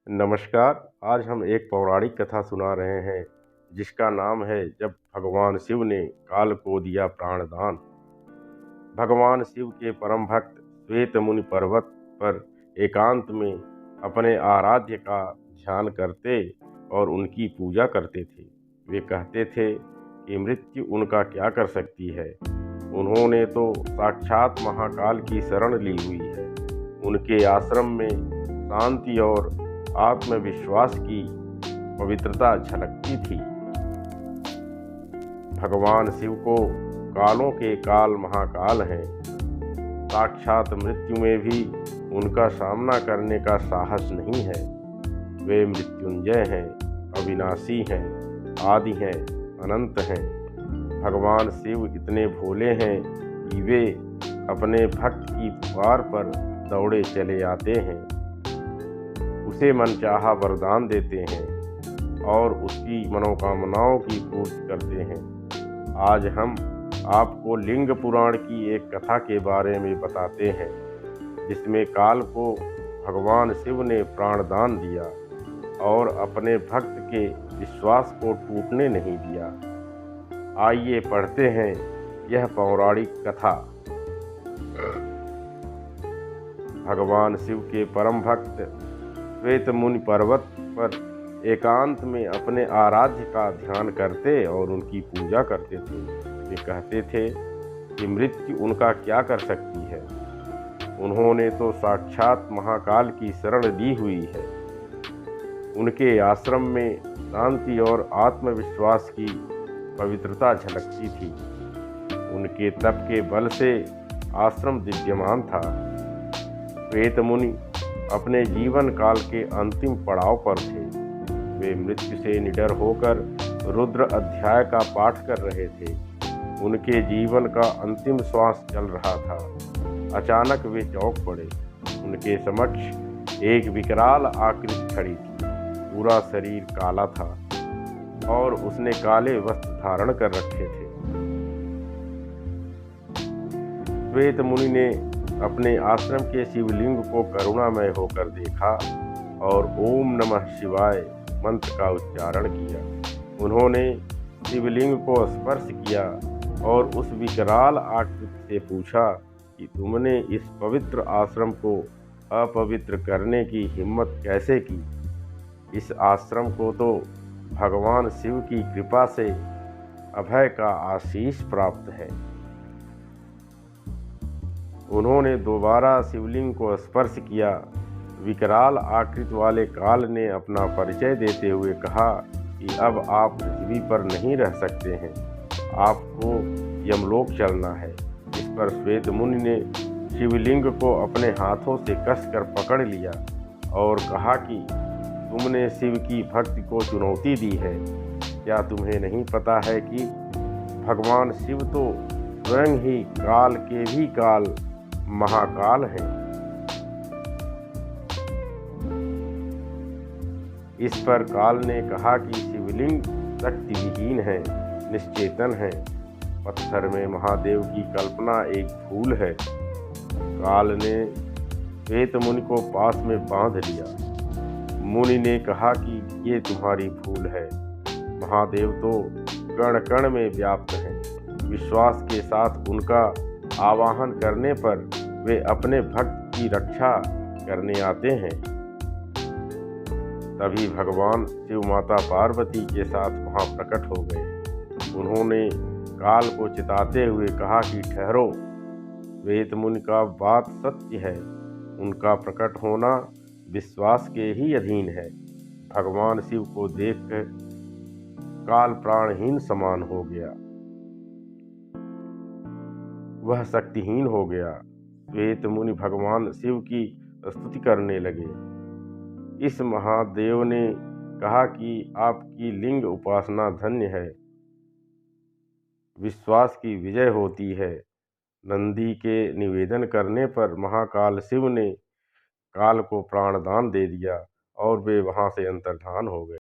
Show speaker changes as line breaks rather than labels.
नमस्कार। आज हम एक पौराणिक कथा सुना रहे हैं जिसका नाम है जब भगवान शिव ने काल को दिया प्राणदान। भगवान शिव के परम भक्त श्वेत मुनि पर्वत पर एकांत में अपने आराध्य का ध्यान करते और उनकी पूजा करते थे। वे कहते थे कि मृत्यु उनका क्या कर सकती है, उन्होंने तो साक्षात महाकाल की शरण ली हुई है। उनके आश्रम में शांति और आत्मविश्वास की पवित्रता झलकती थी। भगवान शिव को कालों के काल महाकाल हैं। साक्षात मृत्यु में भी उनका सामना करने का साहस नहीं है। वे मृत्युंजय हैं, अविनाशी हैं, आदि हैं, अनंत हैं। भगवान शिव इतने भोले हैं कि वे अपने भक्त की पुकार पर दौड़े चले आते हैं, उसे मनचाहा वरदान देते हैं और उसकी मनोकामनाओं की पूर्ति करते हैं। आज हम आपको लिंग पुराण की एक कथा के बारे में बताते हैं जिसमें काल को भगवान शिव ने प्राणदान दिया और अपने भक्त के विश्वास को टूटने नहीं दिया। आइए पढ़ते हैं यह पौराणिक कथा। भगवान शिव के परम भक्त श्वेत मुनि पर्वत पर एकांत में अपने आराध्य का ध्यान करते और उनकी पूजा करते थे। वे कहते थे कि मृत्यु उनका क्या कर सकती है, उन्होंने तो साक्षात महाकाल की शरण ली हुई है। उनके आश्रम में शांति और आत्मविश्वास की पवित्रता झलकती थी। उनके तप के बल से आश्रम दिव्यमान था। श्वेत मुनि अपने जीवन काल के अंतिम पड़ाव पर थे। वे मृत्यु से निडर होकर रुद्र अध्याय का पाठ कर रहे थे। उनके जीवन का अंतिम श्वास चल रहा था। अचानक वे चौंक पड़े। उनके समक्ष एक विकराल आकृति खड़ी थी। पूरा शरीर काला था और उसने काले वस्त्र धारण कर रखे थे। श्वेत मुनि ने अपने आश्रम के शिवलिंग को करुणामय होकर देखा और ओम नमः शिवाय मंत्र का उच्चारण किया। उन्होंने शिवलिंग को स्पर्श किया और उस विकराल आकृति से पूछा कि तुमने इस पवित्र आश्रम को अपवित्र करने की हिम्मत कैसे की? इस आश्रम को तो भगवान शिव की कृपा से अभय का आशीष प्राप्त है। उन्होंने दोबारा शिवलिंग को स्पर्श किया। विकराल आकृति वाले काल ने अपना परिचय देते हुए कहा कि अब आप पृथ्वी पर नहीं रह सकते हैं, आपको यमलोक चलना है। इस पर श्वेत मुनि ने शिवलिंग को अपने हाथों से कसकर पकड़ लिया और कहा कि तुमने शिव की भक्ति को चुनौती दी है। क्या तुम्हें नहीं पता है कि भगवान शिव तो स्वयं ही काल के भी काल महाकाल हैं। इस पर काल ने कहा कि शिवलिंग शक्ति विहीन है, निश्चेतन है। पत्थर में महादेव की कल्पना एक भूल है। काल ने श्वेत मुनि को पास में बांध लिया। मुनि ने कहा कि ये तुम्हारी भूल है। महादेव तो कण कण में व्याप्त हैं। विश्वास के साथ उनका आवाहन करने पर वे अपने भक्त की रक्षा करने आते हैं। तभी भगवान शिव माता पार्वती के साथ वहां प्रकट हो गए। उन्होंने काल को चिताते हुए कहा कि ठहरो, श्वेत मुनि का बात सत्य है। उनका प्रकट होना विश्वास के ही अधीन है। भगवान शिव को देखकर काल प्राणहीन समान हो गया, वह शक्तिहीन हो गया। श्वेत मुनि भगवान शिव की स्तुति करने लगे। इस महादेव ने कहा कि आपकी लिंग उपासना धन्य है, विश्वास की विजय होती है। नंदी के निवेदन करने पर महाकाल शिव ने काल को प्राणदान दे दिया और वे वहां से अंतर्धान हो गए।